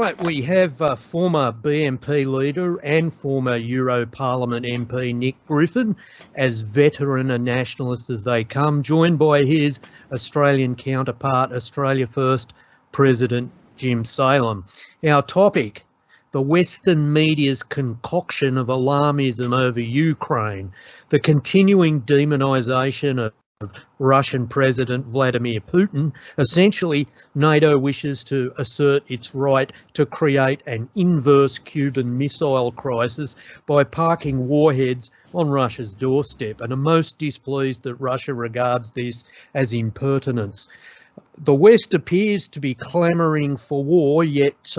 Tonight we have former BNP leader and former Euro Parliament MP Nick Griffin, as veteran and nationalist as they come, joined by his Australian counterpart, Australia First President Jim Saleam. Our topic: the Western media's concoction of alarmism over Ukraine, the continuing demonisation of Russian President Vladimir Putin. Essentially, NATO wishes to assert its right to create an inverse Cuban missile crisis by parking warheads on Russia's doorstep, and are most displeased that Russia regards this as impertinence. The West appears to be clamouring for war, yet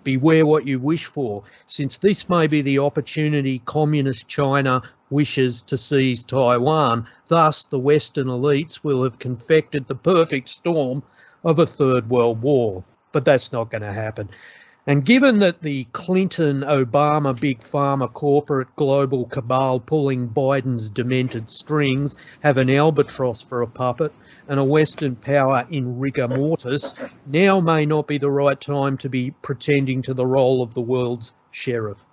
beware what you wish for, since this may be the opportunity Communist China wishes to seize Taiwan. Thus, the Western elites will have confected the perfect storm of a Third World War. But that's not going to happen. And given that the Clinton-Obama big pharma corporate global cabal pulling Biden's demented strings have an albatross for a puppet and a Western power in rigor mortis, now may not be the right time to be pretending to the role of the world's sheriff.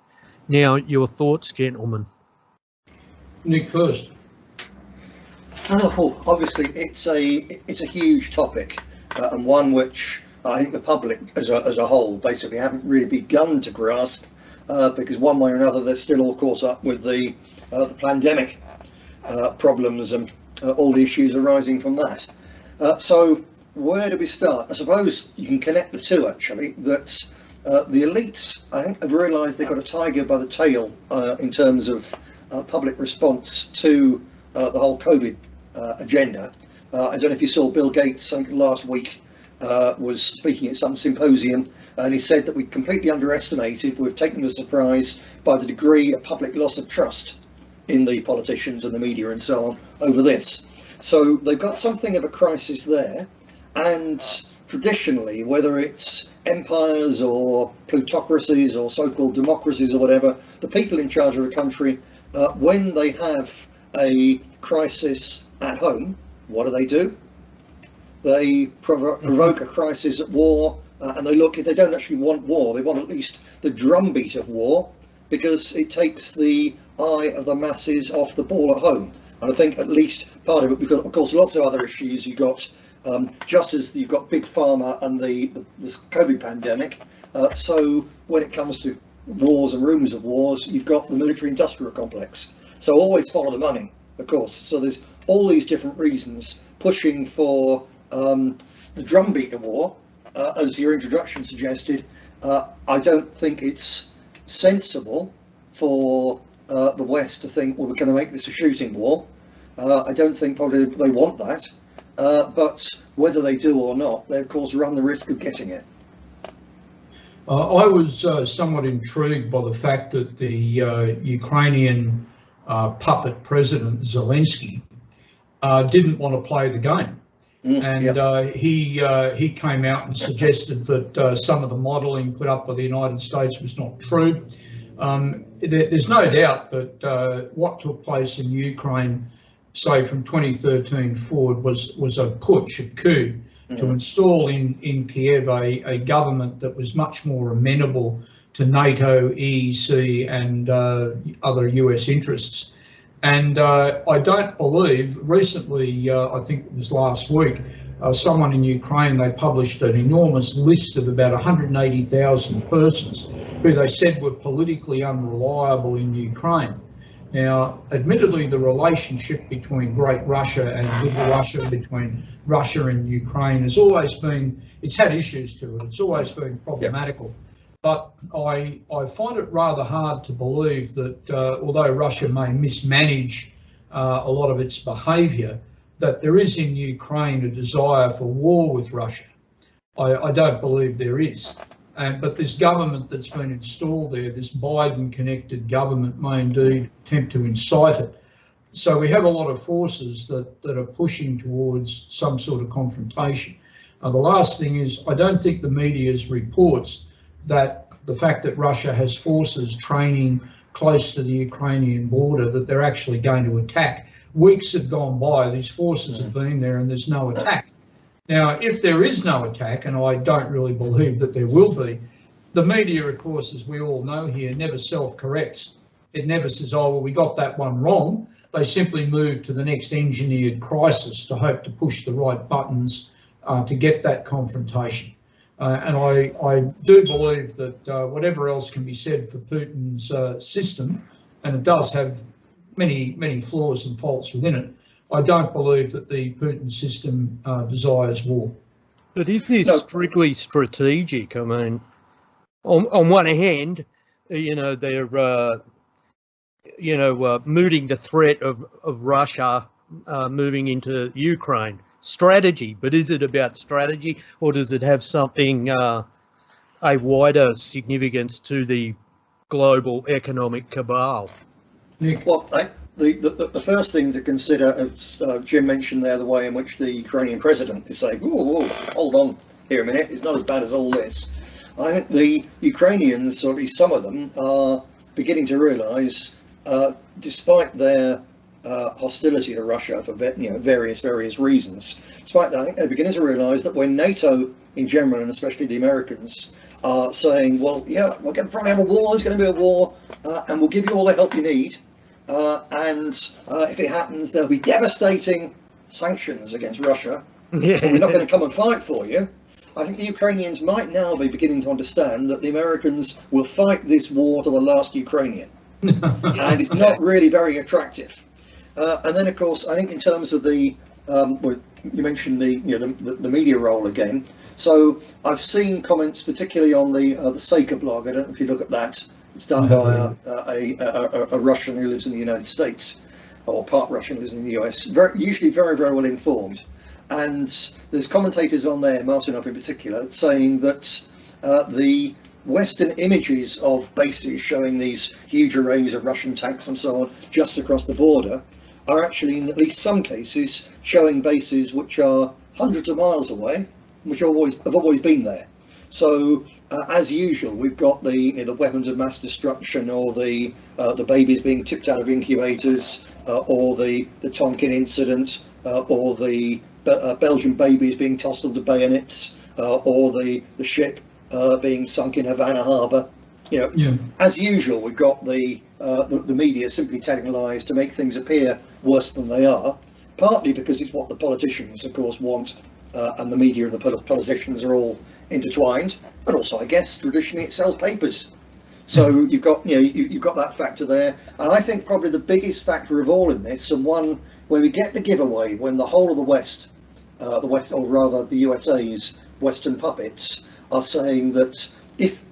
Now, your thoughts, gentlemen? Nick first. Well, obviously, it's a huge topic, and one which I think the public as a whole basically haven't really begun to grasp, because one way or another they're still all caught up with the pandemic problems and all the issues arising from that. So where do we start? I suppose you can connect the two, actually, that the elites, I think, have realised they've got a tiger by the tail in terms of public response to the whole COVID agenda. I don't know if you saw Bill Gates last week was speaking at some symposium, and he said that we completely underestimated, we've taken by surprise by the degree of public loss of trust in the politicians and the media and so on over this. So they've got something of a crisis there, and traditionally, whether it's empires or plutocracies or so-called democracies or whatever, the people in charge of a country, when they have a crisis at home, what do? They provoke a crisis at war, and they look, if they don't actually want war, they want at least the drumbeat of war, because it takes the eye of the masses off the ball at home. And I think at least part of it, because of course lots of other issues you've got, just as you've got big pharma and this COVID pandemic, so when it comes to wars and rumours of wars, you've got the military industrial complex. So always follow the money, of course. So there's all these different reasons pushing for the drumbeat of war, as your introduction suggested. I don't think it's sensible for the West to think, well, we're going to make this a shooting war. I don't think probably they want that, but whether they do or not, they of course run the risk of getting it. I was somewhat intrigued by the fact that the Ukrainian puppet president Zelensky didn't want to play the game. And he came out and suggested that some of the modelling put up by the United States was not true. There's no doubt that what took place in Ukraine, say from 2013 forward, was a putsch, a coup, to install in Kiev a government that was much more amenable to NATO, EEC and other US interests. And I don't believe, recently, I think it was last week, someone in Ukraine, they published an enormous list of about 180,000 persons who they said were politically unreliable in Ukraine. Now, admittedly, the relationship between Great Russia and Little Russia, between Russia and Ukraine, has always been, it's had issues to it, it's always been problematical. But I find it rather hard to believe that although Russia may mismanage a lot of its behaviour, that there is in Ukraine a desire for war with Russia. I don't believe there is. But this government that's been installed there, this Biden-connected government, may indeed attempt to incite it. So we have a lot of forces that are pushing towards some sort of confrontation. The last thing is, I don't think the media's reports that the fact that Russia has forces training close to the Ukrainian border, that they're actually going to attack. Weeks have gone by, these forces have been there and there's no attack. Now, if there is no attack, and I don't really believe that there will be, The media, of course, as we all know here, never self-corrects. It never says, oh, well, we got that one wrong. They simply move to the next engineered crisis to hope to push the right buttons to get that confrontation. And I do believe that whatever else can be said for Putin's system, and it does have many flaws and faults within it, I don't believe that the Putin system desires war. But is this strictly strategic? I mean, on one hand, they're mooting the threat of Russia moving into Ukraine. Strategy, but is it about strategy, or does it have something, a wider significance to the global economic cabal? Nick? Well, the first thing to consider, as Jim mentioned there, the way in which the Ukrainian president is saying, "Whoa, hold on here a minute, it's not as bad as all this." I think the Ukrainians, or at least some of them, are beginning to realise, despite their hostility to Russia for various reasons, despite that, I think they're beginning to realise that when NATO in general, and especially the Americans, are saying, well, yeah, we're going to probably have a war, there's going to be a war, and we'll give you all the help you need, and if it happens, there'll be devastating sanctions against Russia, Yeah. but we're not going to come and fight for you. I think the Ukrainians might now be beginning to understand that the Americans will fight this war to the last Ukrainian, and it's not really very attractive. And then, of course, I think in terms of the, you mentioned the media role again. So I've seen comments, particularly on the Saker blog. I don't know if you look at that. It's done by a Russian who lives in the United States, or part Russian who lives in the US. Usually very well informed. And there's commentators on there, Martinov in particular, saying that the Western images of bases showing these huge arrays of Russian tanks and so on just across the border are actually, in at least some cases, showing bases which are hundreds of miles away, which have always been there. So, as usual, we've got the weapons of mass destruction, or the babies being tipped out of incubators, or the Tonkin incident, or the Belgian babies being tossed onto bayonets, or the ship being sunk in Havana Harbour. As usual, we've got the media simply telling lies to make things appear worse than they are, partly because it's what the politicians, of course, want, and the media and the politicians are all intertwined, but also, I guess, traditionally it sells papers. So you've got that factor there, and I think probably the biggest factor of all in this, and one where we get the giveaway when the whole of the West, or rather the USA's Western puppets, are saying that if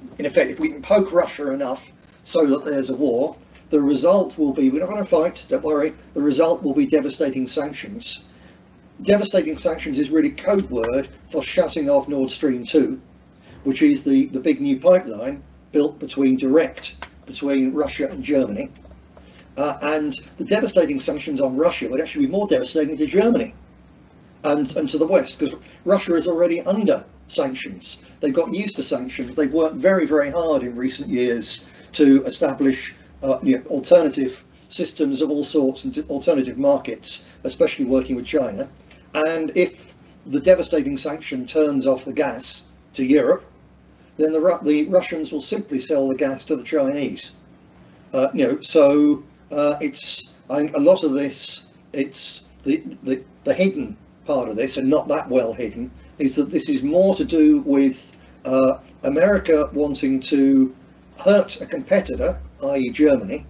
we can poke Russia enough so that there's a war, the result will be, we're not going to fight, don't worry, the result will be devastating sanctions. Devastating sanctions is really code word for shutting off Nord Stream 2, which is the big new pipeline built between Russia and Germany. And the devastating sanctions on Russia would actually be more devastating to Germany and to the West, because Russia is already under sanctions. They've got used to sanctions. They've worked very hard in recent years to establish alternative systems of all sorts and alternative markets, especially working with China. And if the devastating sanction turns off the gas to Europe, then the Russians will simply sell the gas to the Chinese. So it's, I think a lot of this, it's the hidden part of this, and not that well hidden, is that this is more to do with America wanting to hurt a competitor, i.e. Germany,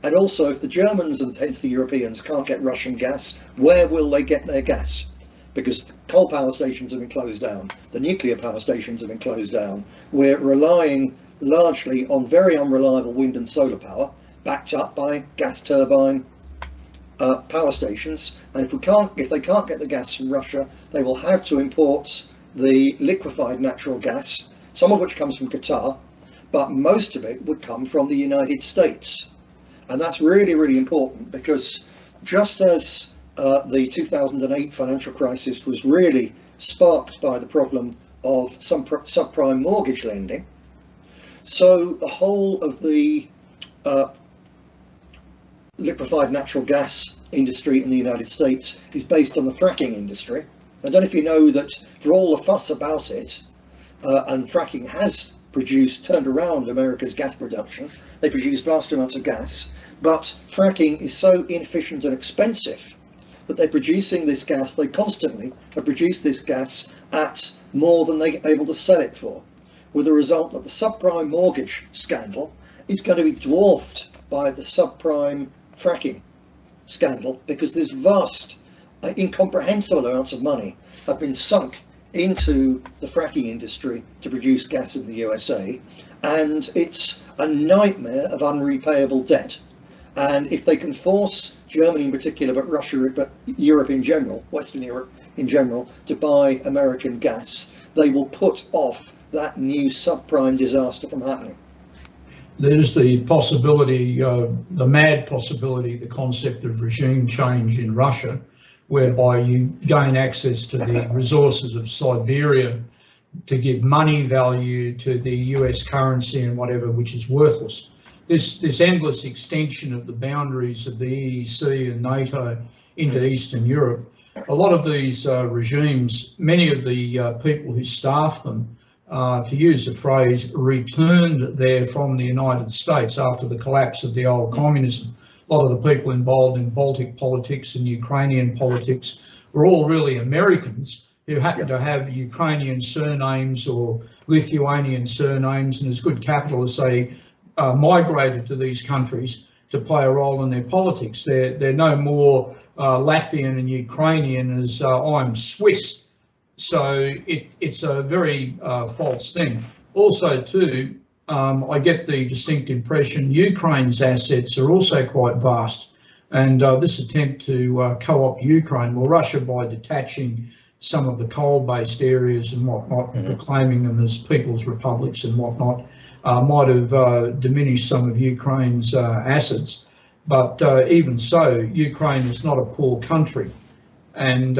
and also if the Germans and hence the Europeans can't get Russian gas, where will they get their gas? Because coal power stations have been closed down, the nuclear power stations have been closed down. We're relying largely on very unreliable wind and solar power, backed up by gas turbine power stations. And if they can't get the gas from Russia, they will have to import the liquefied natural gas, some of which comes from Qatar, but most of it would come from the United States. And that's really important, because just as the 2008 financial crisis was really sparked by the problem of subprime mortgage lending, so the whole of the liquefied natural gas industry in the United States is based on the fracking industry. I don't know if you know that for all the fuss about it, and fracking has turned around America's gas production. They produce vast amounts of gas, but fracking is so inefficient and expensive that they're producing this gas. They constantly have produced this gas at more than they're able to sell it for, with the result that the subprime mortgage scandal is going to be dwarfed by the subprime fracking scandal, because there's vast, incomprehensible amounts of money have been sunk into the fracking industry to produce gas in the USA, and it's a nightmare of unrepayable debt. And if they can force Germany in particular, but Russia, but Europe in general, Western Europe in general, to buy American gas, they will put off that new subprime disaster from happening. There's the possibility, the mad possibility, the concept of regime change in Russia, whereby you gain access to the resources of Siberia to give money value to the US currency and whatever, which is worthless. This endless extension of the boundaries of the EEC and NATO into Eastern Europe, a lot of these regimes, many of the people who staff them, to use the phrase, returned there from the United States after the collapse of the old communism. A lot of the people involved in Baltic politics and Ukrainian politics were all really Americans who happened to have Ukrainian surnames or Lithuanian surnames, and as good capitalists, they migrated to these countries to play a role in their politics. They're no more Latvian and Ukrainian as I'm Swiss. So it's a very false thing. Also, too, I get the distinct impression Ukraine's assets are also quite vast, and this attempt to co-opt Ukraine, well, Russia, by detaching some of the coal-based areas and whatnot, proclaiming them as people's republics and whatnot, might have diminished some of Ukraine's assets. But even so, Ukraine is not a poor country, and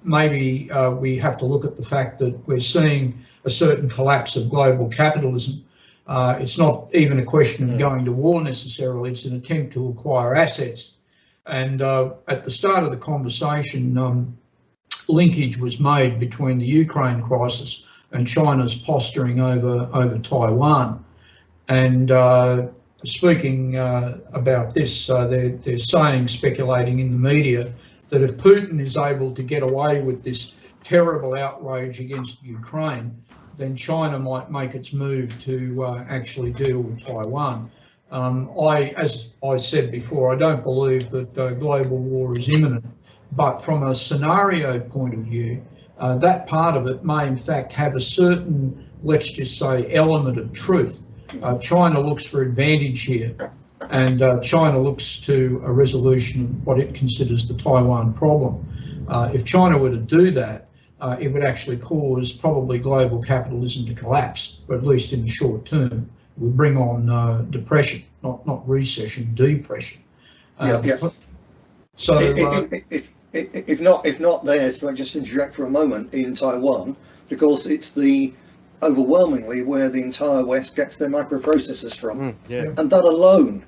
maybe we have to look at the fact that we're seeing a certain collapse of global capitalism. It's not even a question of going to war necessarily, it's an attempt to acquire assets. And at the start of the conversation, linkage was made between the Ukraine crisis and China's posturing over Taiwan. And speaking about this, they're saying, speculating in the media, that if Putin is able to get away with this terrible outrage against Ukraine, then China might make its move to actually deal with Taiwan. As I said before, I don't believe that global war is imminent, but from a scenario point of view, that part of it may in fact have a certain, let's just say, element of truth. China looks for advantage here, and China looks to a resolution of what it considers the Taiwan problem. If China were to do that, it would actually cause probably global capitalism to collapse, or at least in the short term. It would bring on depression, not recession, depression. So if not there, if I just interject for a moment, in Taiwan, because it's overwhelmingly where the entire West gets their microprocessors from, and that alone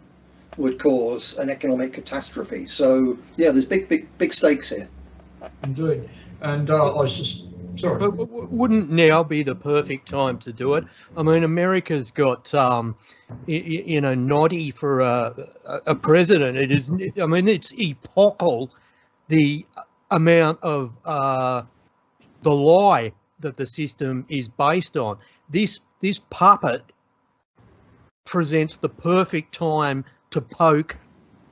would cause an economic catastrophe. So yeah, there's big stakes here. Indeed. And I was just, sorry. But wouldn't now be the perfect time to do it? I mean, America's got, Noddy for a president. It is, I mean, it's epochal, the amount of the lie that the system is based on. This puppet presents the perfect time to poke,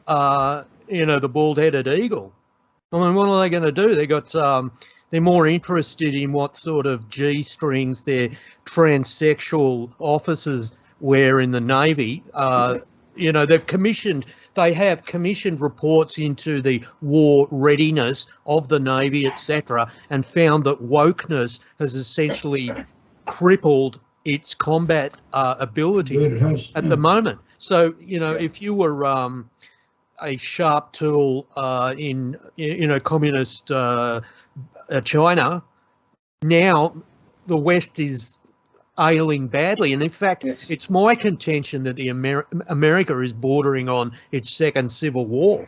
the bald-headed eagle. I mean, what are they going to do? They're more interested in what sort of G-strings their transsexual officers wear in the Navy. They have commissioned reports into the war readiness of the Navy, etc., and found that wokeness has essentially crippled its combat ability at the moment. So, if you were a sharp tool in communist China, now the West is ailing badly, and in fact, it's my contention that America is bordering on its second civil war.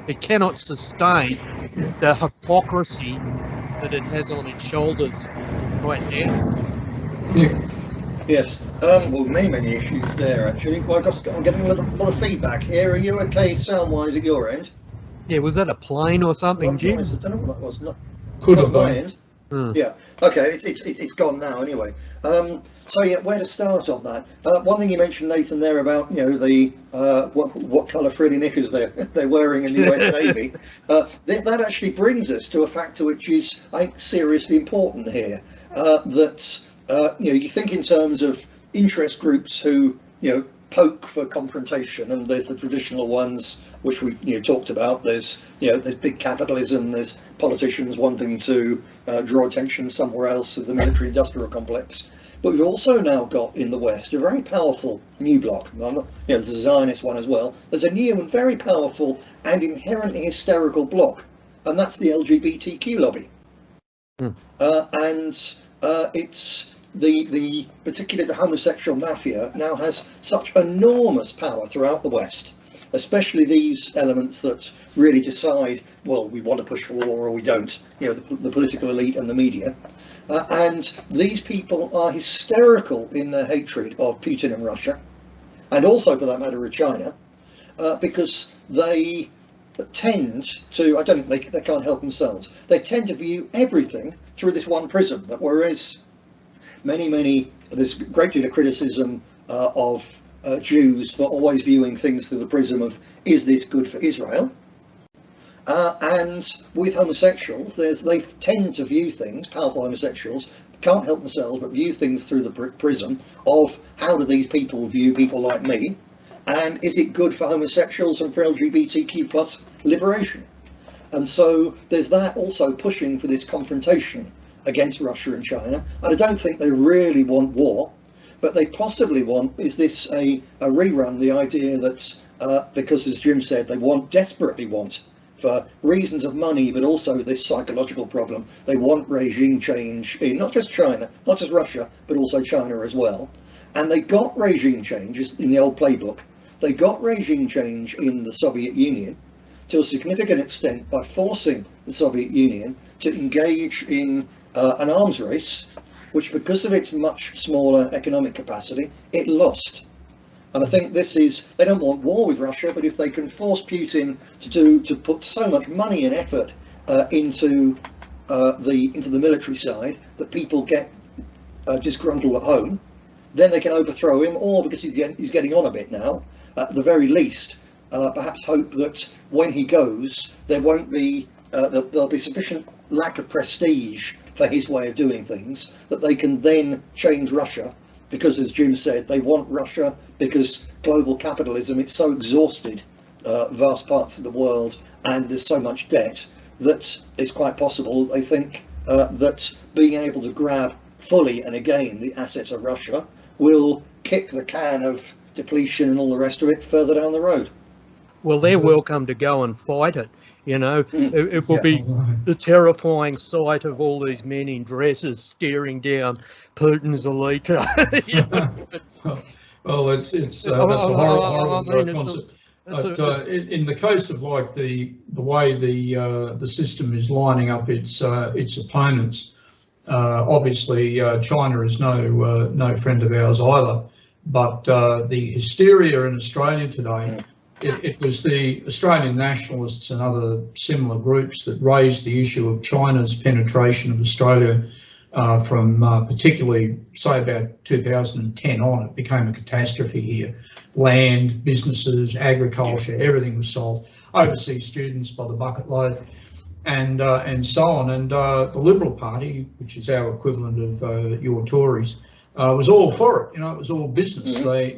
It cannot sustain the hypocrisy that it has on its shoulders right now. Nick, Yes, well, many issues there actually. Well, I'm getting a lot of feedback here. Are you okay sound-wise at your end? Yeah, was that a plane or something, Jim? I don't know what that was. Could not have my been. end. Hmm. Yeah. Okay. It's gone now anyway. So yeah, where to start on that? One thing you mentioned, Nathan, there about the what colour frilly knickers they're wearing in the US Navy. That actually brings us to a factor which is, I think, seriously important here. That you think in terms of interest groups who poke for confrontation, and there's the traditional ones which we've talked about. There's big capitalism, there's politicians wanting to draw attention somewhere else of the military-industrial complex. But we've also now got in the West a very powerful new bloc. There's a Zionist one as well. There's a new and very powerful and inherently hysterical bloc, and that's the LGBTQ lobby. And it's particularly the homosexual mafia now has such enormous power throughout the West, especially these elements that really decide, well, we want to push for war or we don't, the political elite and the media. And these people are hysterical in their hatred of Putin and Russia, and also, for that matter, of China, because they tend to, I don't think they can't help themselves, they tend to view everything through this one prism, that whereas there's a great deal of criticism of Jews for always viewing things through the prism of, is this good for Israel? And with homosexuals, they tend to view things, powerful homosexuals, can't help themselves but view things through the prism of, how do these people view people like me? And is it good for homosexuals and for LGBTQ plus liberation? And so there's that also pushing for this confrontation against Russia and China. And I don't think they really want war, but they possibly want, is this a rerun, the idea that because, as Jim said, they desperately want, for reasons of money, but also this psychological problem, they want regime change in not just China, not just Russia, but also China as well. And they got regime change in the old playbook. They got regime change in the Soviet Union to a significant extent by forcing the Soviet Union to engage in an arms race, which, because of its much smaller economic capacity, it lost. And I think they don't want war with Russia, but if they can force Putin to put so much money and effort into the military side that people get disgruntled at home, then they can overthrow him, or because he's getting on a bit now, at the very least, perhaps hope that when he goes, there'll be sufficient lack of prestige for his way of doing things that they can then change Russia. Because, as Jim said, they want Russia because global capitalism, it's so exhausted vast parts of the world, and there's so much debt that it's quite possible they think that being able to grab fully and again the assets of Russia will kick the can of depletion and all the rest of it further down the road. Well, they're welcome to go and fight it. It will be the terrifying sight of all these men in dresses staring down Putin's elite. Well, that's a horrible concept. But in the case of like the way the system is lining up its opponents, obviously China is no friend of ours either. But the hysteria in Australia today. It was the Australian Nationalists and other similar groups that raised the issue of China's penetration of Australia from particularly, say, about 2010 on. It became a catastrophe here. Land, businesses, agriculture, everything was sold. Overseas students by the bucket load, and so on. And the Liberal Party, which is our equivalent of your Tories, was all for it. It was all business. They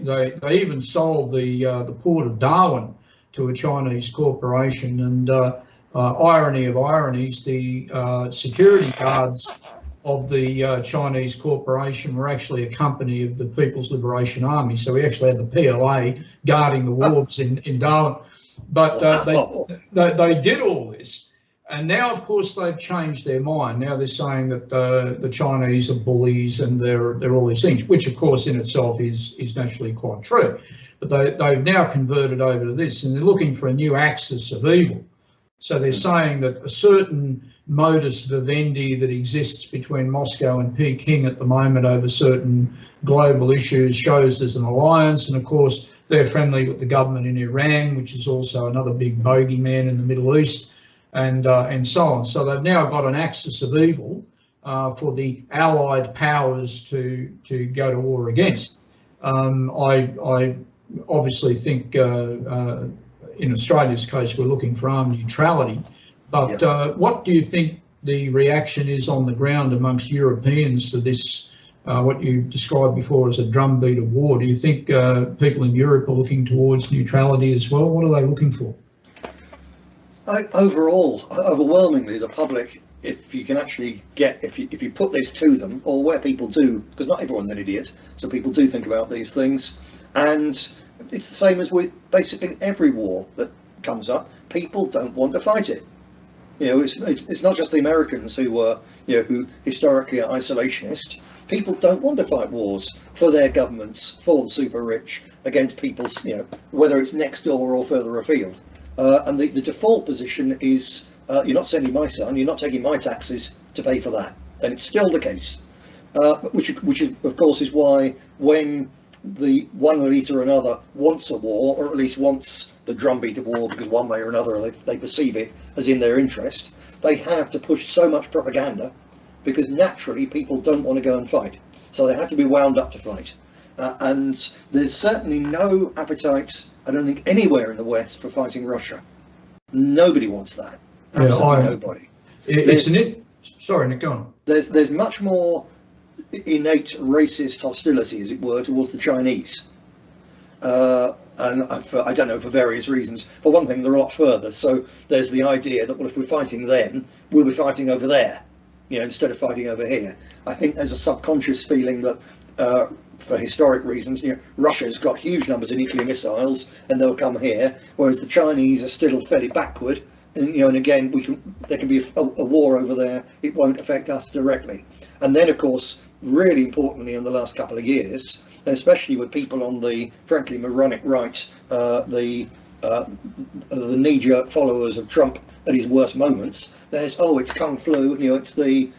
even sold the port of Darwin to a Chinese corporation, and irony of ironies, the security guards of the Chinese corporation were actually a company of the People's Liberation Army. So we actually had the PLA guarding the wharves in Darwin. But they did all this. And now, of course, they've changed their mind. Now they're saying that the Chinese are bullies and they're all these things, which, of course, in itself is naturally quite true. But they've now converted over to this, and they're looking for a new axis of evil. So they're saying that a certain modus vivendi that exists between Moscow and Peking at the moment over certain global issues shows there's an alliance, and of course they're friendly with the government in Iran, which is also another big bogeyman in the Middle East, and so on. So they've now got an axis of evil for the allied powers to go to war against. I obviously think in Australia's case we're looking for armed neutrality, but what do you think the reaction is on the ground amongst Europeans to this, what you described before as a drumbeat of war? Do you think people in Europe are looking towards neutrality as well? What are they looking for? Overall, overwhelmingly, the public, if you can actually get, if you put this to them, or where people do, because not everyone's an idiot, so people do think about these things, and it's the same as with basically every war that comes up. People don't want to fight it. You know, it's not just the Americans who were, you know, who historically are isolationist. People don't want to fight wars for their governments, for the super rich, against people's, you know, whether it's next door or further afield. And the default position is, you're not sending my son, you're not taking my taxes to pay for that. And it's still the case, which is, of course, is why when the one elite or another wants a war, or at least wants the drumbeat of war, because one way or another they perceive it as in their interest, they have to push so much propaganda, because naturally people don't want to go and fight. So they have to be wound up to fight. And there's certainly no appetite, I don't think, anywhere in the West for fighting Russia. Nobody wants that. Absolutely nobody. Sorry, Nick, go on. There's much more innate racist hostility, as it were, towards the Chinese. And I don't know, for various reasons. For one thing, they're a lot further. So there's the idea that, well, if we're fighting them, we'll be fighting over there, you know, instead of fighting over here. I think there's a subconscious feeling that, for historic reasons, you know, Russia's got huge numbers of nuclear missiles and they'll come here, whereas the Chinese are still fairly backward. And, you know, and again, there can be a war over there. It won't affect us directly. And then, of course, really importantly, in the last couple of years, especially with people on the frankly moronic right, the knee-jerk followers of Trump at his worst moments, there's, oh, it's Kung Flu, you know, it's the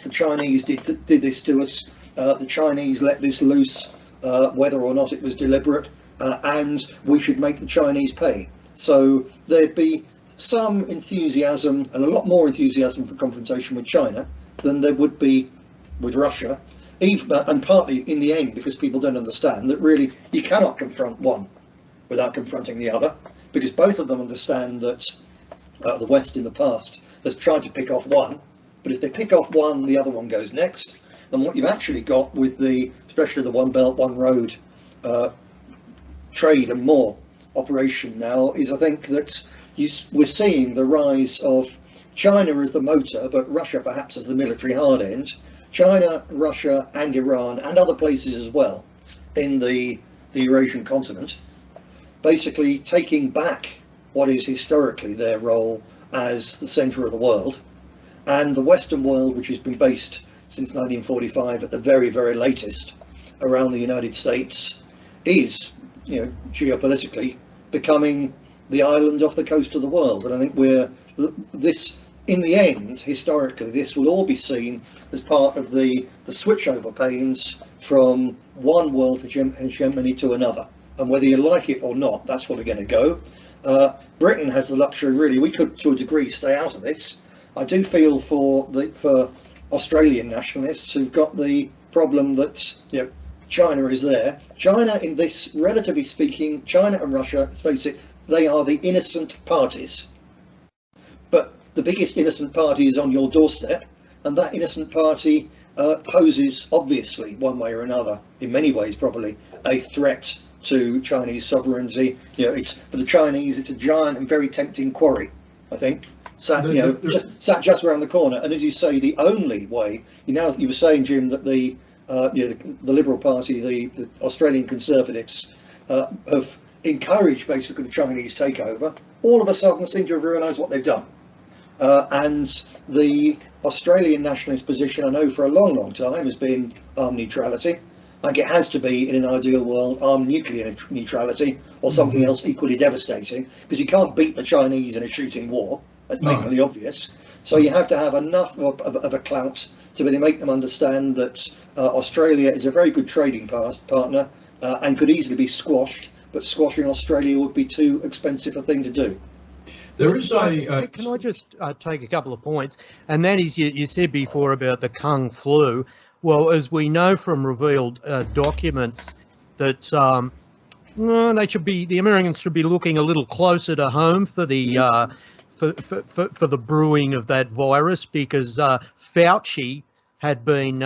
Chinese did this to us. The Chinese let this loose, whether or not it was deliberate, and we should make the Chinese pay. So there'd be some enthusiasm, and a lot more enthusiasm for confrontation with China than there would be with Russia, and partly in the end because people don't understand that really you cannot confront one without confronting the other, because both of them understand that the West in the past has tried to pick off one, but if they pick off one, the other one goes next. And what you've actually got with especially the One Belt, One Road trade and more operation now is, I think, that we're seeing the rise of China as the motor, but Russia perhaps as the military hard end. China, Russia and Iran and other places as well in the Eurasian continent, basically taking back what is historically their role as the centre of the world, and the Western world, which has been based since 1945 at the very, very latest around the United States, is, you know, geopolitically becoming the island off the coast of the world. And I think in the end, historically, this will all be seen as part of the switchover pains from one world hegemony to another. And whether you like it or not, that's where we're going to go. Britain has the luxury, really, we could to a degree stay out of this. I do feel for Australian nationalists who've got the problem that, you know, China is there. China, in this, relatively speaking, China and Russia, let's face it, they are the innocent parties. But the biggest innocent party is on your doorstep, and that innocent party poses, obviously, one way or another, in many ways probably, a threat to Chinese sovereignty. You know, for the Chinese, it's a giant and very tempting quarry, I think, sat just around the corner. And as you say, the only way, you were saying, Jim, that the Liberal Party, the Australian Conservatives, have encouraged basically the Chinese takeover. All of a sudden seem to have realised what they've done. And the Australian nationalist position, I know for a long, long time, has been armed neutrality. Like it has to be in an ideal world, armed nuclear neutrality or something else equally devastating, because you can't beat the Chinese in a shooting war. That's blatantly obvious. So you have to have enough of a clout to really make them understand that Australia is a very good trading partner and could easily be squashed, but squashing Australia would be too expensive a thing to do. There is a... Can I just take a couple of points? And that is, you said before about the Kung flu. Well, as we know from revealed documents, that the Americans should be looking a little closer to home for the for the brewing of that virus, because Fauci had been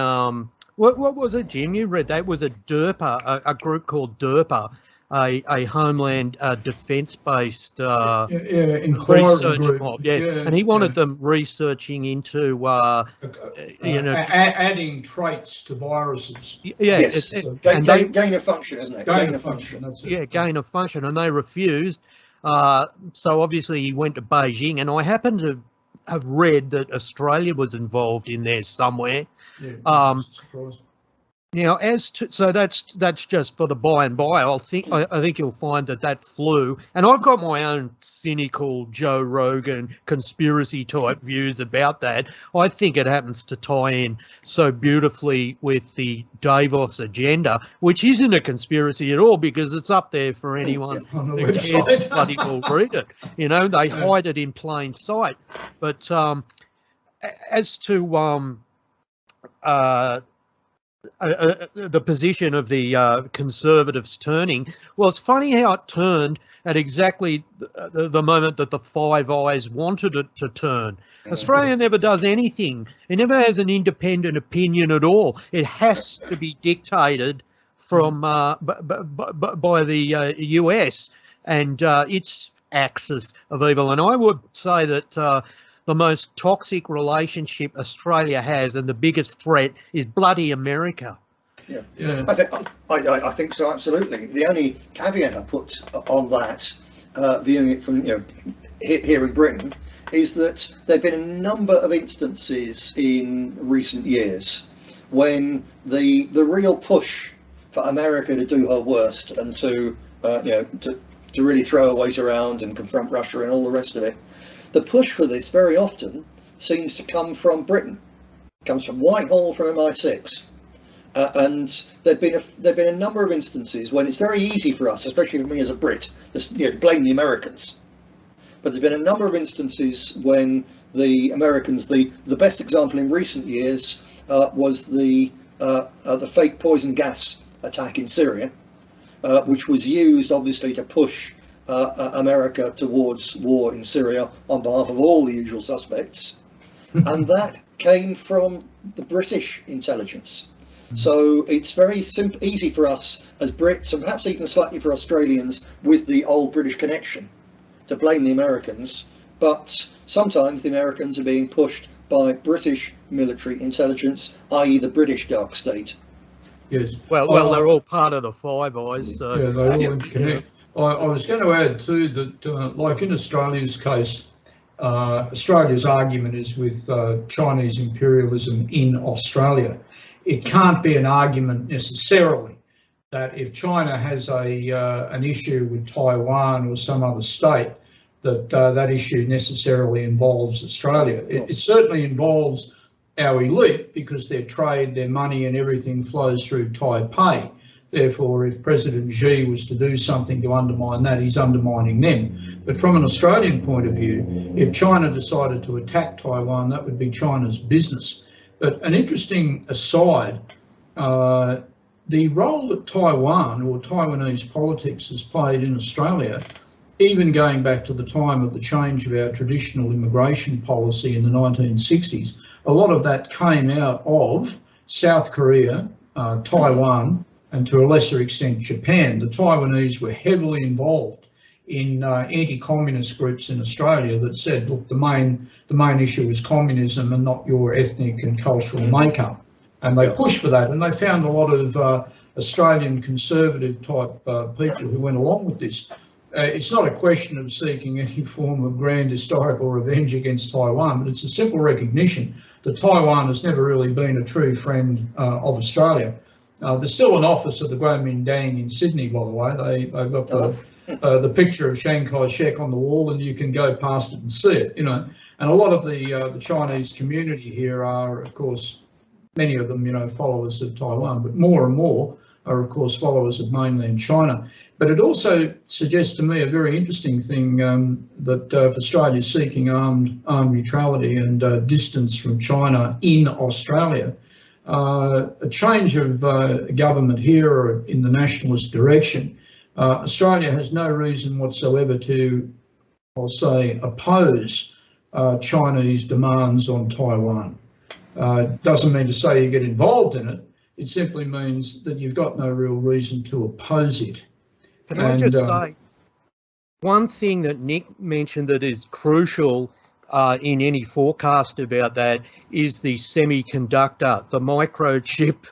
what was it, Jim? You read that? It was a DERPA, a group called DERPA, a Homeland Defence-based research group. mob, and he wanted them researching into, adding traits to viruses. Yes, gain of function, isn't it? Gain of function. That's it. Yeah, gain of function, and they refused. So obviously he went to Beijing, and I happen to have read that Australia was involved in there somewhere. Yeah, Now, so that's just for the by and by. I think you'll find that flu, and I've got my own cynical Joe Rogan conspiracy type views about that. I think it happens to tie in so beautifully with the Davos agenda, which isn't a conspiracy at all, because it's up there for anyone who cares to bloody well read it. You know, they hide it in plain sight. But as to the position of the Conservatives turning, well, it's funny how it turned at exactly the moment that the Five Eyes wanted it to turn. Australia never does anything. It never has an independent opinion at all. It has to be dictated from by the US and its axis of evil. And I would say that the most toxic relationship Australia has, and the biggest threat, is bloody America. Yeah. I think so, absolutely. The only caveat I put on that, viewing it from here in Britain, is that there have been a number of instances in recent years when the real push for America to do her worst and to really throw her weight around and confront Russia and all the rest of it, the push for this very often seems to come from Britain. It comes from Whitehall, from MI6. And there've been a number of instances when it's very easy for us, especially for me as a Brit, to blame the Americans. But there've been a number of instances when the Americans, the best example in recent years was the fake poison gas attack in Syria, which was used obviously to push America towards war in Syria on behalf of all the usual suspects, and that came from the British intelligence. So it's very easy for us as Brits, and perhaps even slightly for Australians with the old British connection, to blame the Americans, but sometimes the Americans are being pushed by British military intelligence, i.e. the British dark state. Yes. Well, they're all part of the Five Eyes. So. Yeah, they all interconnect. I was going to add too that, like in Australia's case, Australia's argument is with Chinese imperialism in Australia. It can't be an argument necessarily that if China has an issue with Taiwan or some other state, that that issue necessarily involves Australia. It certainly involves our elite, because their trade, their money and everything flows through Taipei. Therefore, if President Xi was to do something to undermine that, he's undermining them. But from an Australian point of view, if China decided to attack Taiwan, that would be China's business. But an interesting aside, the role that Taiwan or Taiwanese politics has played in Australia, even going back to the time of the change of our traditional immigration policy in the 1960s, a lot of that came out of South Korea, Taiwan, and to a lesser extent Japan. The Taiwanese were heavily involved in anti-communist groups in Australia that said, look, the main issue is communism and not your ethnic and cultural makeup. And they pushed for that, and they found a lot of Australian conservative type people who went along with this. It's not a question of seeking any form of grand historical revenge against Taiwan, but it's a simple recognition that Taiwan has never really been a true friend of Australia. There's still an office of the Kuomintang in Sydney, by the way. They've got the picture of Chiang Kai-shek on the wall, and you can go past it and see it, you know. And a lot of the Chinese community here are, of course, many of them, you know, followers of Taiwan, but more and more are, of course, followers of mainland China. But it also suggests to me a very interesting thing, that if Australia is seeking armed neutrality and distance from China in Australia, a change of government here or in the nationalist direction, Australia has no reason whatsoever to, I'll say, oppose Chinese demands on Taiwan. Doesn't mean to say you get involved in it. It simply means that you've got no real reason to oppose it. Can I just say, one thing that Nick mentioned that is crucial in any forecast about that is the semiconductor, the microchip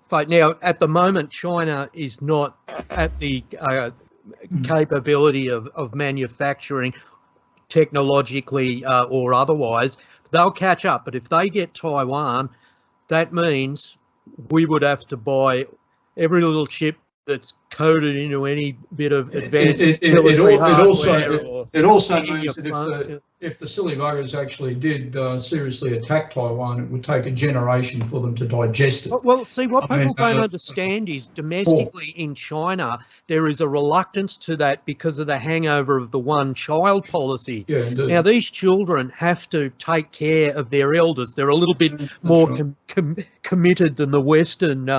fight. Now, at the moment, China is not at the capability of manufacturing technologically or otherwise. They'll catch up, but if they get Taiwan, that means we would have to buy every little chip that's coded into any bit of advanced military hardware. It also means that if the silly buggers actually did seriously attack Taiwan, it would take a generation for them to digest it. Well, see, what people don't understand is domestically in China, there is a reluctance to that because of the hangover of the one-child policy. Yeah, indeed. Now, these children have to take care of their elders. They're a little bit more committed than the Western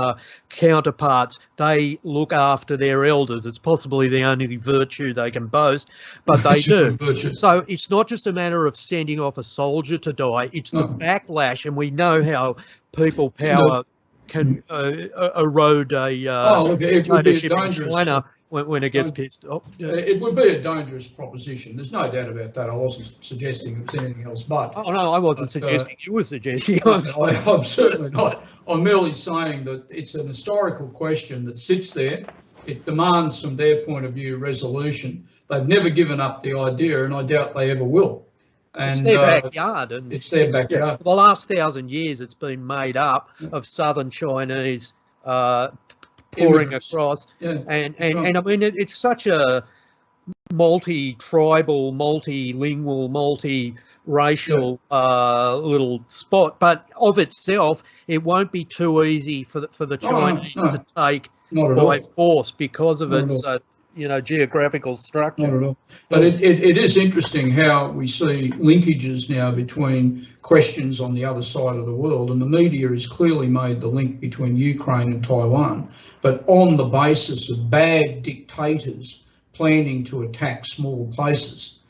counterparts. They look after their elders. It's possibly the only virtue they can boast, but they do. So it's not just a matter of sending off a soldier to die, it's the backlash, and we know how people power can erode dictatorship in China when it gets pissed off. It would be a dangerous proposition. There's no doubt about that. I wasn't suggesting it was anything else but. Oh, no, I wasn't suggesting. You were suggesting. I'm certainly not. I'm merely saying that it's an historical question that sits there. It demands, from their point of view, resolution. They've never given up the idea, and I doubt they ever will. And it's their backyard. And it's their backyard. For the last 1,000 years, it's been made up of southern Chinese pouring across. Yeah, and I mean, it's such a multi-tribal, multilingual, multi-racial little spot. But of itself, it won't be too easy for the Chinese to take by force because of its geographical structure. Not at all. But it is interesting how we see linkages now between questions on the other side of the world, and the media has clearly made the link between Ukraine and Taiwan, but on the basis of bad dictators planning to attack small places.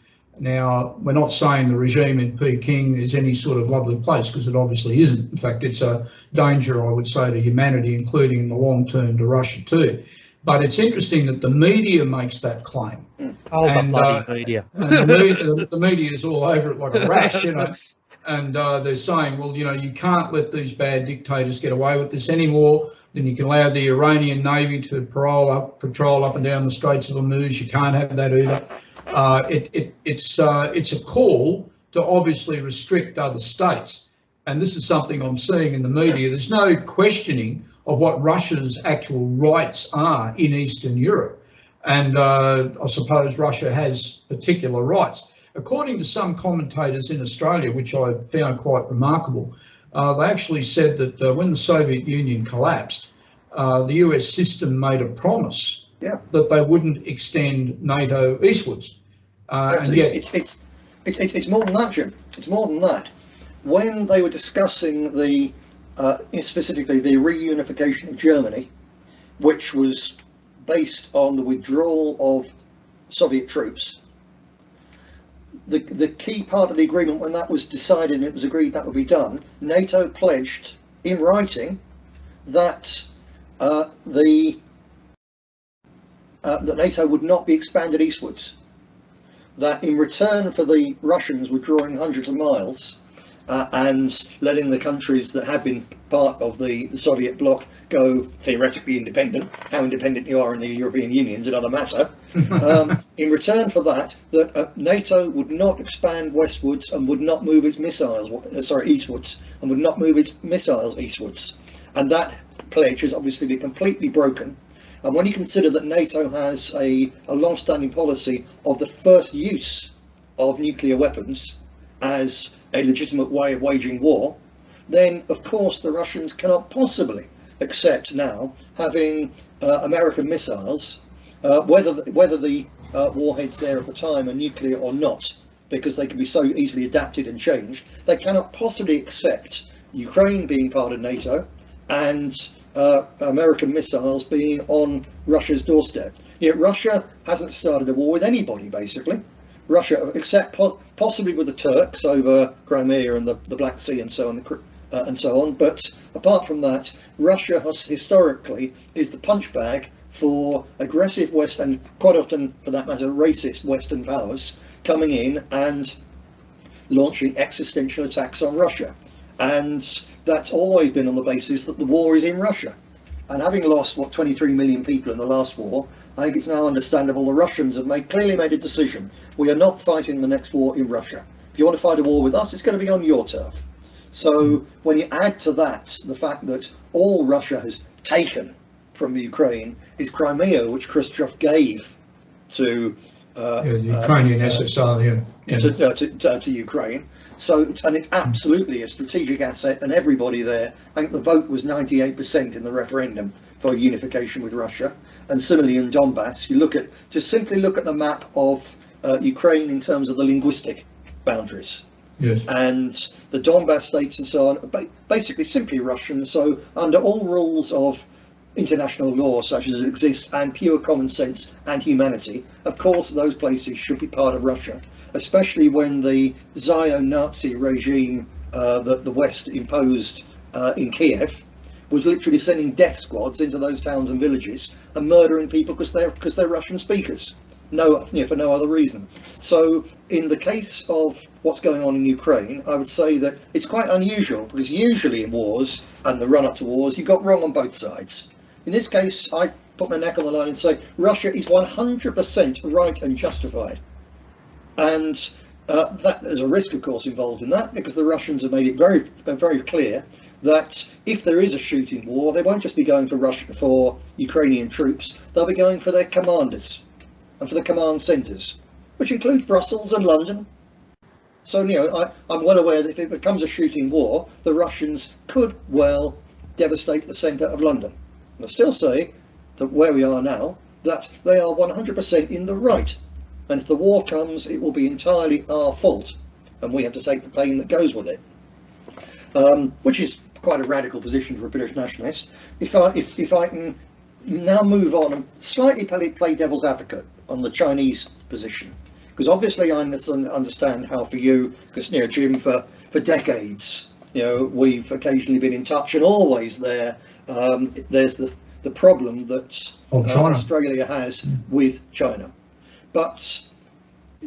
Now, we're not saying the regime in Peking is any sort of lovely place, because it obviously isn't. In fact, it's a danger, I would say, to humanity, including in the long term to Russia too. But it's interesting that the media makes that claim. Oh, the bloody media. And the media is all over it like a rash, you know. And they're saying, well, you know, you can't let these bad dictators get away with this anymore. Then you can allow the Iranian Navy to patrol up and down the Straits of Hormuz. You can't have that either. It's a call to obviously restrict other states. And this is something I'm seeing in the media. There's no questioning of what Russia's actual rights are in Eastern Europe. And I suppose Russia has particular rights. According to some commentators in Australia, which I found quite remarkable, they actually said that when the Soviet Union collapsed, the US system made a promise that they wouldn't extend NATO eastwards. And yet it's more than that, Jim. It's more than that. When they were discussing the specifically the reunification of Germany, which was based on the withdrawal of Soviet troops, the key part of the agreement, when that was decided and it was agreed that would be done, NATO pledged in writing that that NATO would not be expanded eastwards. That in return for the Russians withdrawing hundreds of miles and letting the countries that had been part of the Soviet bloc go theoretically independent, how independent you are in the European Union is another matter, in return for that, NATO would not expand westwards and would not move its missiles, eastwards, and would not move its missiles eastwards. And that pledge has obviously been completely broken. And when you consider that NATO has a long-standing policy of the first use of nuclear weapons as a legitimate way of waging war, then of course the Russians cannot possibly accept now having American missiles, whether the warheads there at the time are nuclear or not, because they can be so easily adapted and changed. They cannot possibly accept Ukraine being part of NATO and American missiles being on Russia's doorstep. Yet Russia hasn't started a war with anybody, basically. Russia, except possibly with the Turks over Crimea and the Black Sea and so on, but apart from that, Russia has historically is the punch bag for aggressive West, and quite often for that matter racist Western powers coming in and launching existential attacks on Russia. And that's always been on the basis that the war is in Russia. And having lost, 23 million people in the last war, I think it's now understandable the Russians have clearly made a decision. We are not fighting the next war in Russia. If you want to fight a war with us, it's going to be on your turf. So when you add to that the fact that all Russia has taken from Ukraine is Crimea, which Khrushchev gave to the Ukrainian SSR, to Ukraine. So it's absolutely a strategic asset, and everybody there, I think the vote was 98% in the referendum for unification with Russia. And similarly in Donbass, just simply look at the map of Ukraine in terms of the linguistic boundaries. Yes. And the Donbass states and so on are basically simply Russian. So under all rules of international law such as it exists and pure common sense and humanity, of course those places should be part of Russia, especially when the Zio-Nazi regime that the West imposed in Kiev was literally sending death squads into those towns and villages and murdering people because they're Russian speakers. For no other reason. So in the case of what's going on in Ukraine, I would say that it's quite unusual, because usually in wars and the run-up to wars, you got wrong on both sides. In this case, I put my neck on the line and say Russia is 100% right and justified. And that there's a risk, of course, involved in that, because the Russians have made it very, very clear that if there is a shooting war, they won't just be going for Ukrainian troops, they'll be going for their commanders and for the command centres, which includes Brussels and London. So, I'm well aware that if it becomes a shooting war, the Russians could well devastate the centre of London. And I still say that where we are now, that they are 100% in the right. And if the war comes, it will be entirely our fault, and we have to take the pain that goes with it. Which is quite a radical position for a British nationalist. If I can now move on and slightly play devil's advocate on the Chinese position, because obviously I understand how for you, because Jim, for decades, we've occasionally been in touch, and always there's the problem that Australia has with China. But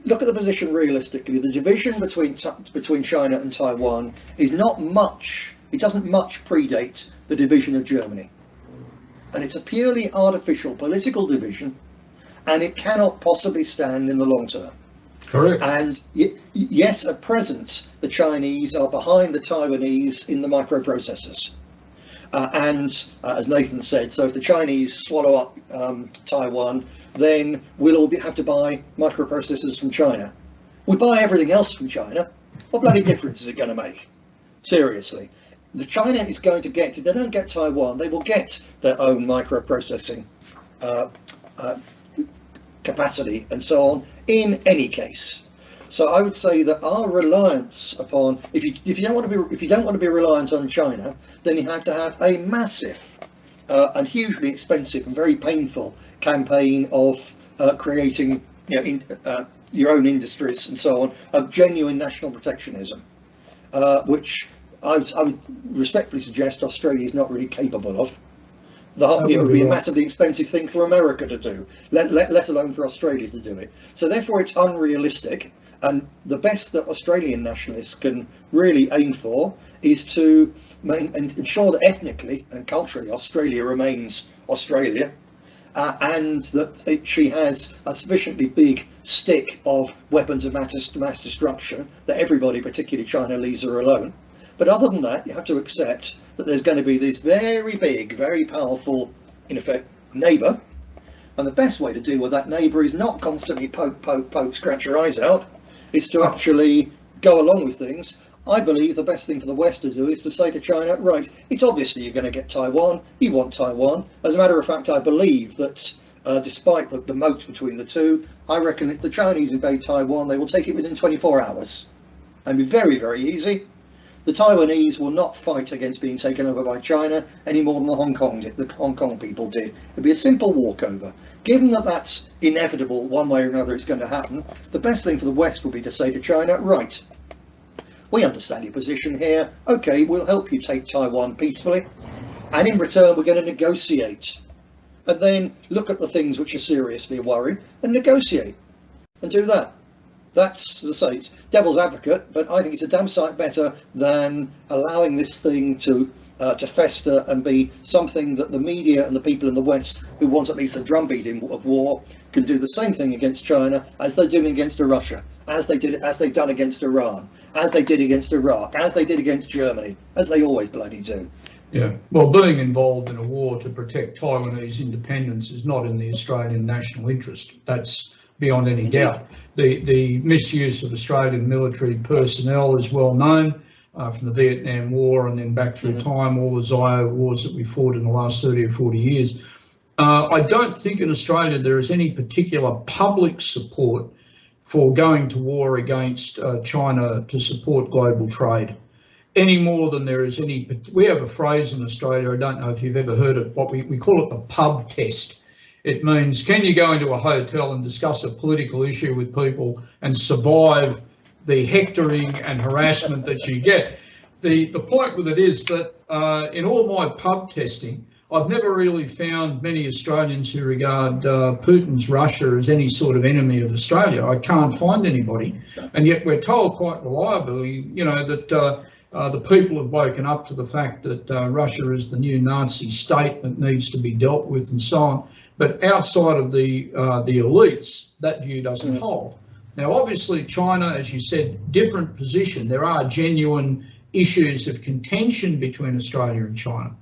look at the position realistically. The division between China and Taiwan is not much. It doesn't much predate the division of Germany, and it's a purely artificial political division, and it cannot possibly stand in the long term. Correct. And yes, at present, the Chinese are behind the Taiwanese in the microprocessors. And as Nathan said, so if the Chinese swallow up Taiwan, then we'll all have to buy microprocessors from China. We buy everything else from China. What bloody difference is it going to make? Seriously. The China is going to get, if they don't get Taiwan, they will get their own microprocessing capacity and so on in any case. So I would say that our reliance upon, if you don't want to be reliant on China, then you have to have a massive and hugely expensive and very painful campaign of creating your own industries and so on, of genuine national protectionism, which I would respectfully suggest Australia is not really capable of. It would be a massively expensive thing for America to do, let alone for Australia to do it. So therefore it's unrealistic, and the best that Australian nationalists can really aim for is to ensure that ethnically and culturally Australia remains Australia, and that she has a sufficiently big stick of weapons of mass destruction that everybody, particularly China, leaves her alone. But other than that, you have to accept that there's going to be this very big, very powerful, in effect, neighbour. And the best way to deal with that neighbour is not constantly poke, scratch your eyes out. It's to actually go along with things. I believe the best thing for the West to do is to say to China, right, it's obviously you're going to get Taiwan, you want Taiwan. As a matter of fact, I believe that despite the moat between the two, I reckon if the Chinese invade Taiwan, they will take it within 24 hours. And be very, very easy. The Taiwanese will not fight against being taken over by China any more than the Hong Kong people did. It'll be a simple walkover. Given that that's inevitable, one way or another it's going to happen, the best thing for the West will be to say to China, right, we understand your position here. Okay, we'll help you take Taiwan peacefully. And in return, we're going to negotiate. And then look at the things which are seriously a worry and negotiate and do that. That's, as I say, it's devil's advocate, but I think it's a damn sight better than allowing this thing to fester and be something that the media and the people in the West who want at least a drumbeat of war can do the same thing against China as they're doing against Russia, as they've done against Iran, as they did against Iraq, as they did against Germany, as they always bloody do. Yeah, well, being involved in a war to protect Taiwanese independence is not in the Australian national interest. That's beyond any doubt. The misuse of Australian military personnel is well known from the Vietnam War and then back through time, all the ZIO wars that we fought in the last 30 or 40 years. I don't think in Australia there is any particular public support for going to war against China to support global trade, any more than there is any. We have a phrase in Australia, I don't know if you've ever heard it, what we call it the pub test. It means, can you go into a hotel and discuss a political issue with people and survive the hectoring and harassment that you get? The point with it is that in all my pub testing, I've never really found many Australians who regard Putin's Russia as any sort of enemy of Australia. I can't find anybody. And yet we're told quite reliably, you know, that the people have woken up to the fact that Russia is the new Nazi state that needs to be dealt with and so on. But outside of the elites, that view doesn't hold. Now, obviously, China, as you said, different position. There are genuine issues of contention between Australia and China.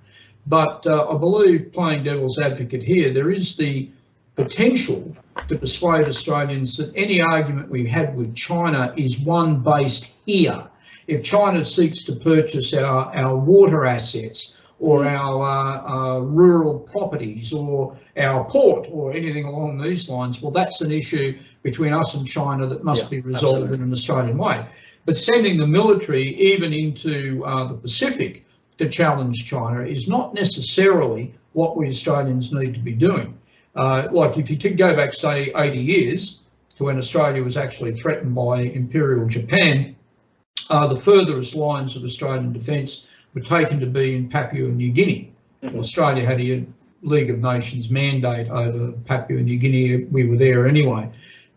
But I believe, playing devil's advocate here, there is the potential to persuade Australians that any argument we've had with China is one based here. If China seeks to purchase our water assets or our rural properties or our port or anything along these lines, well, that's an issue between us and China that must be resolved in an Australian way. But sending the military even into the Pacific to challenge China is not necessarily what we Australians need to be doing. Like if you go back, say, 80 years to when Australia was actually threatened by Imperial Japan, the furthest lines of Australian defence were taken to be in Papua New Guinea. Australia had a League of Nations mandate over Papua New Guinea. We were there anyway.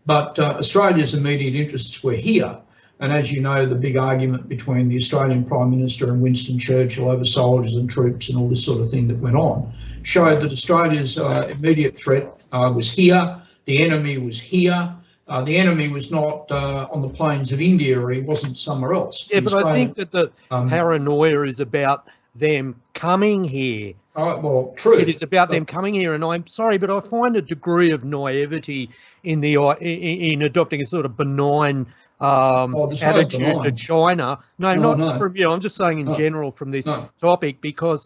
But Australia's immediate interests were here. And as you know, the big argument between the Australian Prime Minister and Winston Churchill over soldiers and troops and all this sort of thing that went on showed that Australia's immediate threat was here. The enemy was here. The enemy was not on the plains of India, or he wasn't somewhere else. Yeah, but I think that the paranoia is about them coming here. Well, true. It is about them coming here, and I'm sorry, but I find a degree of naivety in adopting a sort of benign attitude to China. No, not from you. I'm just saying in general from this topic, because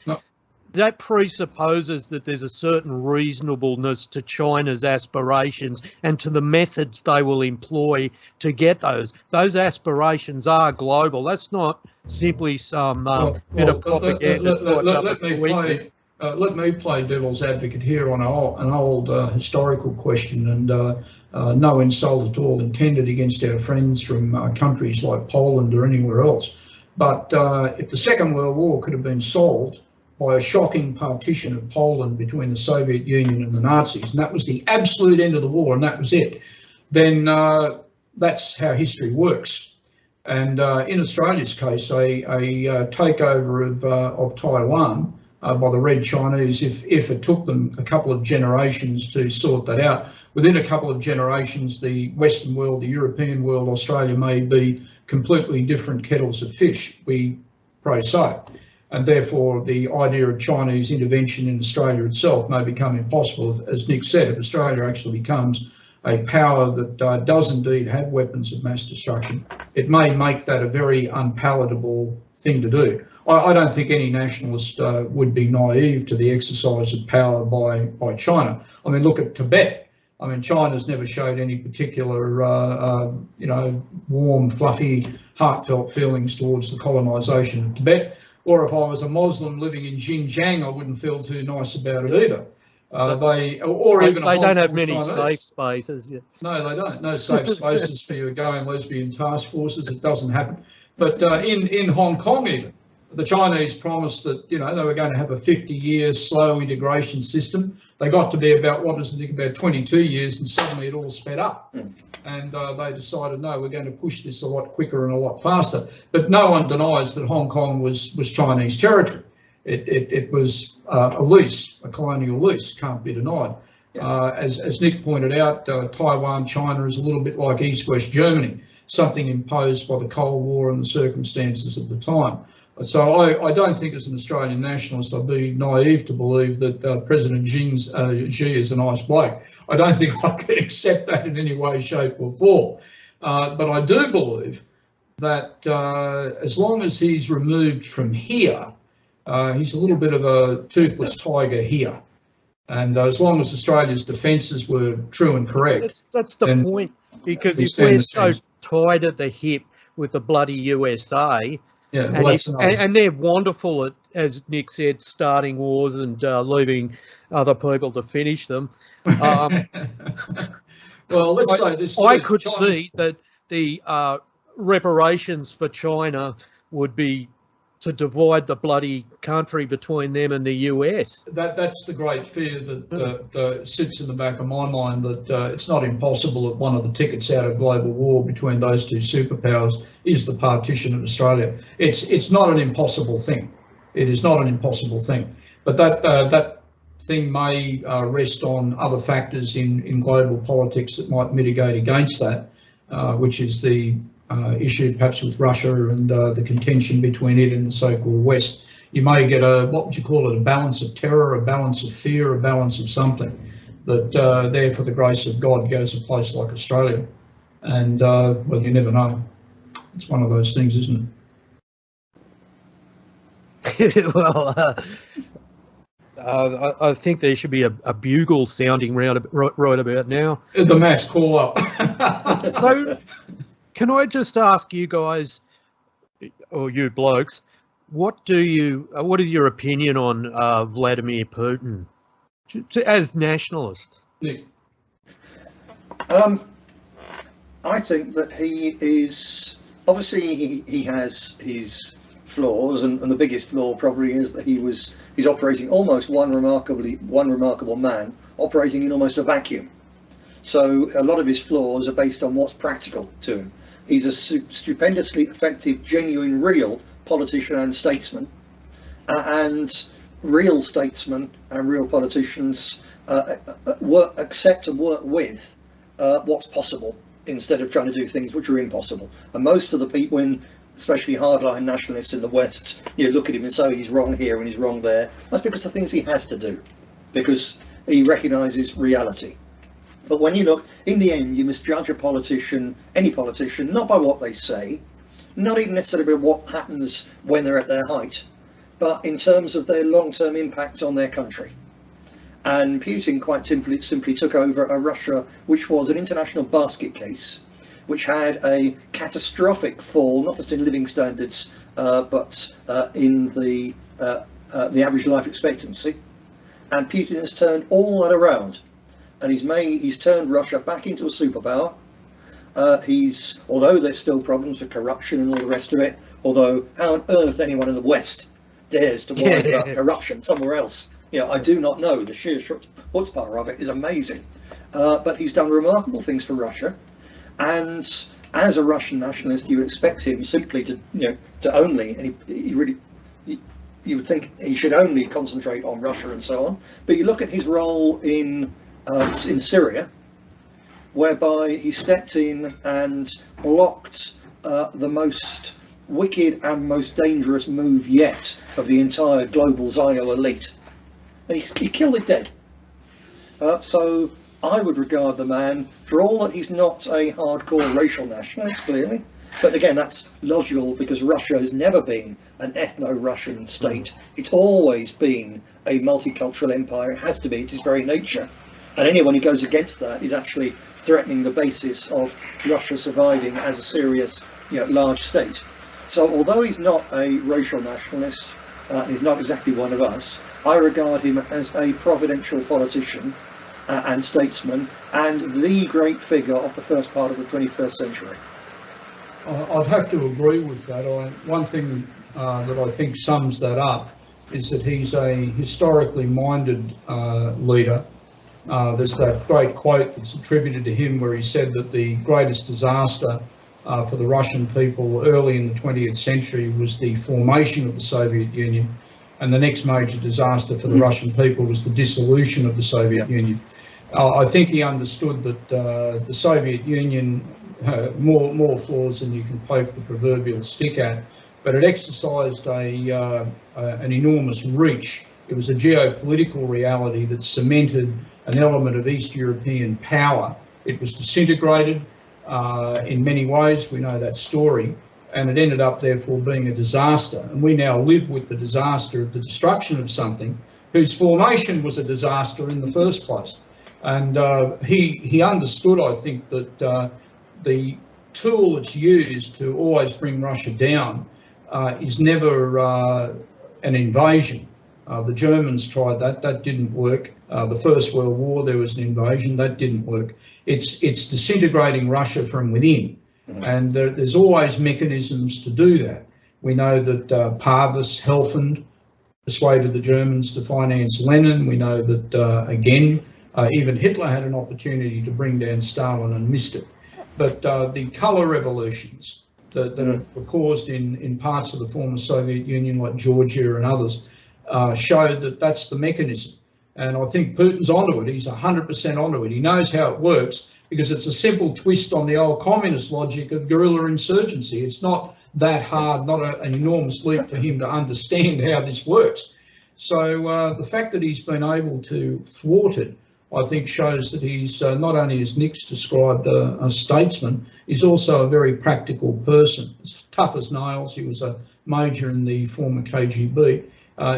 that presupposes that there's a certain reasonableness to China's aspirations and to the methods they will employ to get those. Those aspirations are global. That's not simply some bit of propaganda. Let me play devil's advocate here on an old historical question, and no insult at all intended against our friends from countries like Poland or anywhere else. But if the Second World War could have been solved by a shocking partition of Poland between the Soviet Union and the Nazis, and that was the absolute end of the war, and that was it, then that's how history works. And in Australia's case, a takeover of Taiwan by the Red Chinese, if it took them a couple of generations to sort that out, within a couple of generations, the Western world, the European world, Australia may be completely different kettles of fish. We pro-so. And therefore, the idea of Chinese intervention in Australia itself may become impossible. As Nick said, if Australia actually becomes a power that does indeed have weapons of mass destruction, it may make that a very unpalatable thing to do. I don't think any nationalist would be naive to the exercise of power by China. I mean, look at Tibet. I mean, China's never showed any particular, warm, fluffy, heartfelt feelings towards the colonisation of Tibet. Or if I was a Muslim living in Xinjiang, I wouldn't feel too nice about it either. They don't have many safe spaces. Yeah. No, they don't. No safe spaces for your gay and lesbian task forces. It doesn't happen. But in Hong Kong, even the Chinese promised that they were going to have a 50-year slow integration system. They got to be about about 22 years, and suddenly it all sped up. And they decided, no, we're going to push this a lot quicker and a lot faster. But no one denies that Hong Kong was Chinese territory. It was a lease, a colonial lease, can't be denied. As Nick pointed out, Taiwan, China is a little bit like East-West Germany, something imposed by the Cold War and the circumstances of the time. So I don't think as an Australian nationalist I'd be naive to believe that President Xi is a nice bloke. I don't think I could accept that in any way, shape or form. But I do believe that as long as he's removed from here, he's a little bit of a toothless tiger here. And as long as Australia's defences were true and correct. That's the point, because if we're so tied at the hip with the bloody USA, and they're wonderful at, as Nick said, starting wars and leaving other people to finish them. Well, let's say this. I could see that the reparations for China would be to divide the bloody country between them and the US. That's the great fear that sits in the back of my mind, that it's not impossible that one of the tickets out of global war between those two superpowers is the partition of Australia. It's not an impossible thing. It is not an impossible thing. But that thing may rest on other factors in global politics that might mitigate against that, which is the issue perhaps with Russia and the contention between it and the so-called West. You may get what would you call it, a balance of terror, a balance of fear, a balance of something that there, for the grace of God, goes a place like Australia. And, well, you never know. It's one of those things, isn't it? Well, I think there should be a bugle sounding right about now. The mass call up. So, can I just ask you guys, or you blokes, what is your opinion on Vladimir Putin as nationalist? Nick? I think that he is, obviously he has his flaws, and the biggest flaw probably is that he's operating almost one remarkable man operating in almost a vacuum. So a lot of his flaws are based on what's practical to him. He's a stupendously effective, genuine, real politician and statesman, and real statesmen and real politicians accept and work with what's possible instead of trying to do things which are impossible. And most of the people, especially hardline nationalists in the West, look at him and say he's wrong here and he's wrong there. That's because the things he has to do, because he recognises reality. But when you look, in the end, you must judge a politician, any politician, not by what they say, not even necessarily by what happens when they're at their height, but in terms of their long-term impact on their country. And Putin quite simply took over a Russia which was an international basket case, which had a catastrophic fall, not just in living standards, but in the average life expectancy. And Putin has turned all that around. And he's turned Russia back into a superpower. Although there's still problems with corruption and all the rest of it, although how on earth anyone in the West dares to worry about corruption somewhere else, I do not know. The sheer chutzpah of it is amazing. But he's done remarkable things for Russia, and as a Russian nationalist, you would expect him simply to only, and you would think he should only concentrate on Russia and so on. But you look at his role in Syria, whereby he stepped in and blocked the most wicked and most dangerous move yet of the entire global Zio elite. And he killed it dead. So I would regard the man, for all that he's not a hardcore racial nationalist, clearly, but again, that's logical because Russia has never been an ethno-Russian state. It's always been a multicultural empire. It has to be. It's its very nature. And anyone who goes against that is actually threatening the basis of Russia surviving as a serious, large state. So although he's not a racial nationalist, he's not exactly one of us, I regard him as a providential politician and statesman and the great figure of the first part of the 21st century. I'd have to agree with that. One thing that I think sums that up is that he's a historically minded leader. There's that great quote that's attributed to him where he said that the greatest disaster for the Russian people early in the 20th century was the formation of the Soviet Union, and the next major disaster for the Russian people was the dissolution of the Soviet Union. I think he understood that the Soviet Union more flaws than you can poke the proverbial stick at, but it exercised an enormous reach. It was a geopolitical reality that cemented an element of East European power. It was disintegrated in many ways, we know that story, and it ended up therefore being a disaster. And we now live with the disaster of the destruction of something whose formation was a disaster in the first place. And he understood, I think, that the tool that's used to always bring Russia down is never an invasion. The Germans tried that didn't work. The First World War, there was an invasion, that didn't work. It's disintegrating Russia from within, and there's always mechanisms to do that. We know that Parvus Helfand persuaded the Germans to finance Lenin. We know that, again, even Hitler had an opportunity to bring down Stalin and missed it. But the colour revolutions that were caused in parts of the former Soviet Union, like Georgia and others, showed that that's the mechanism. And I think Putin's onto it. He's 100% onto it. He knows how it works because it's a simple twist on the old communist logic of guerrilla insurgency. It's not that hard, not an enormous leap for him to understand how this works. So the fact that he's been able to thwart it, I think, shows that he's not only, as Nick's described, a statesman, he's also a very practical person. He's tough as nails. He was a major in the former KGB.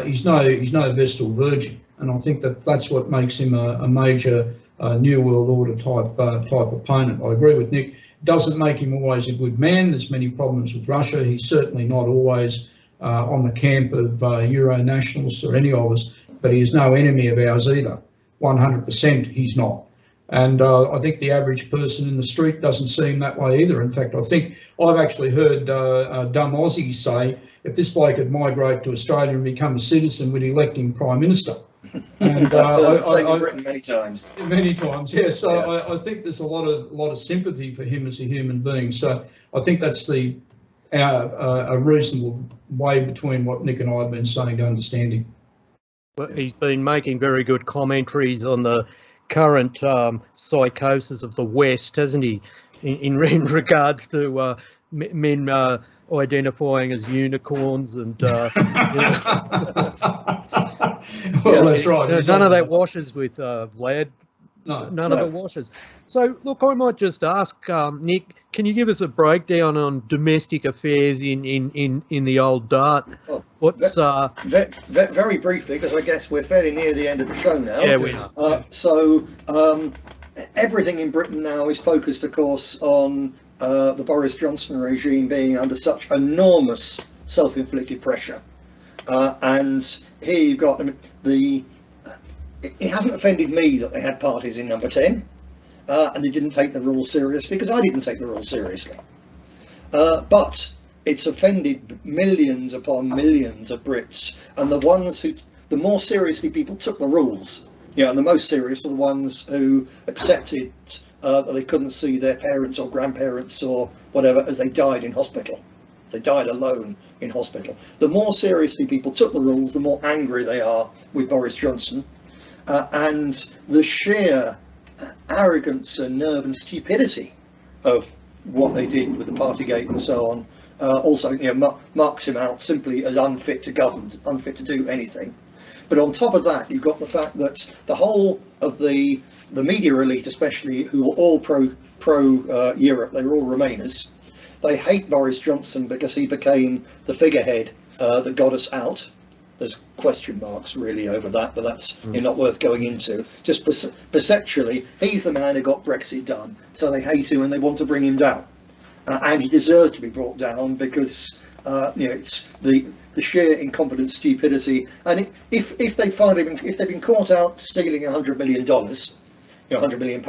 He's no Vestal Virgin, and I think that that's what makes him a major New World Order type opponent. I agree with Nick. Doesn't make him always a good man. There's many problems with Russia. He's certainly not always on the camp of Euro-nationalists or any of us, but he is no enemy of ours either. 100% he's not. And I think the average person in the street doesn't see him that way either. In fact, I think I've actually heard dumb Aussies say, if this bloke had migrate to Australia and become a citizen, we'd elect him Prime Minister. And same in Britain many times. Many times, yes. So yeah. I think there's a lot of sympathy for him as a human being. So I think that's a reasonable way between what Nick and I have been saying to understand him. Well, he's been making very good commentaries on the current psychosis of the West, hasn't he, in regards to men identifying as unicorns and well, that's right. None of that washes with Vlad. None of it washes. So, look, I might just ask Nick, can you give us a breakdown on domestic affairs in the old Dart? Oh, what's very briefly, because I guess we're fairly near the end of the show now. Yeah, we are. So everything in Britain now is focused, of course, on the Boris Johnson regime being under such enormous self-inflicted pressure, and here you've got it hasn't offended me that they had parties in number 10 and they didn't take the rules seriously, because I didn't take the rules seriously, but it's offended millions upon millions of Brits, and the more seriously people took the rules, and the most serious were the ones who accepted that they couldn't see their parents or grandparents or whatever as they died in hospital. They died alone in hospital. The more seriously people took the rules, the more angry they are with Boris Johnson. And the sheer arrogance and nerve and stupidity of what they did with the Partygate and so on also, marks him out simply as unfit to govern, unfit to do anything. But on top of that, you've got the fact that the whole of the media elite, especially, who were all pro Europe, they were all Remainers. They hate Boris Johnson because he became the figurehead that got us out. There's question marks really over that, but that's not worth going into. Just perceptually, he's the man who got Brexit done, so they hate him and they want to bring him down. And he deserves to be brought down because it's the sheer incompetent stupidity. And if they find him, if they've been caught out stealing $100 million, £100 million,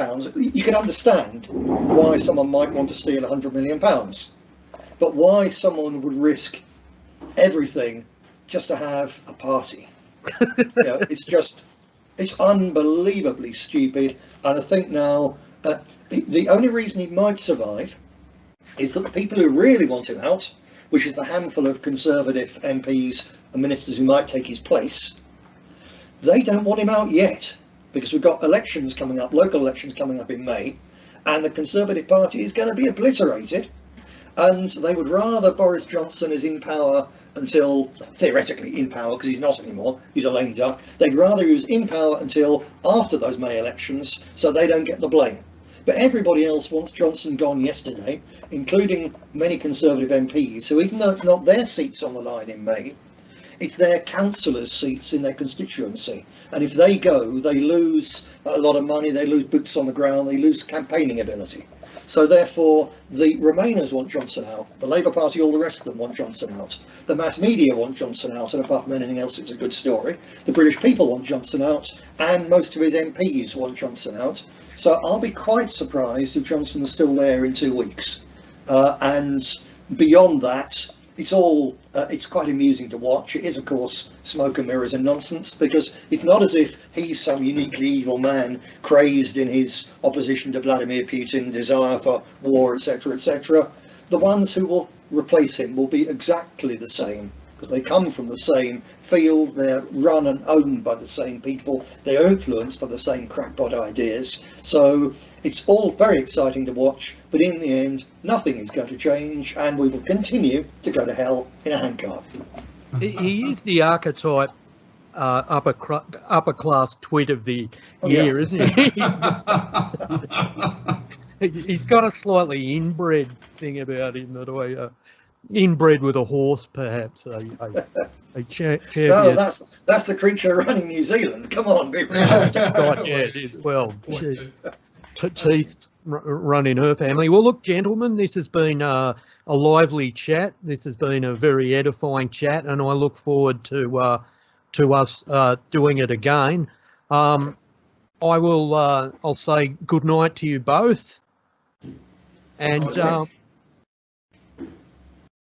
you can understand why someone might want to steal £100 million. But why someone would risk everything just to have a party? It's unbelievably stupid. And I think now the only reason he might survive is that the people who really want him out, which is the handful of Conservative MPs and ministers who might take his place, they don't want him out yet, because we've got elections coming up, local elections coming up in May, and the Conservative Party is going to be obliterated, and they would rather Boris Johnson is in power until, theoretically in power, because he's not anymore, he's a lame duck. They'd rather he was in power until after those May elections, so they don't get the blame. But everybody else wants Johnson gone yesterday, including many Conservative MPs, who, even though it's not their seats on the line in May, it's their councillors' seats in their constituency. And if they go, they lose a lot of money, they lose boots on the ground, they lose campaigning ability. So therefore, the Remainers want Johnson out, the Labour Party, all the rest of them want Johnson out. The mass media want Johnson out, and apart from anything else, it's a good story. The British people want Johnson out, and most of his MPs want Johnson out. So I'll be quite surprised if Johnson's still there in 2 weeks. And beyond that, it's quite amusing to watch. It is, of course, smoke and mirrors and nonsense, because it's not as if he's some uniquely evil man crazed in his opposition to Vladimir Putin, desire for war, etc., etc. The ones who will replace him will be exactly the same, because they come from the same field, they're run and owned by the same people, they're influenced by the same crackpot ideas. So it's all very exciting to watch, but in the end, nothing is going to change, and we will continue to go to hell in a handcart. He is the archetype upper class twit of the year, isn't he? He's got a slightly inbred thing about him that I... inbred with a horse, perhaps. A champion. No, that's the creature running New Zealand. Come on, be realistic. God, yeah, it is. Well, teeth run in her family. Well, look, gentlemen, this has been a lively chat. This has been a very edifying chat, and I look forward to us doing it again. I'll say good night to you both, and.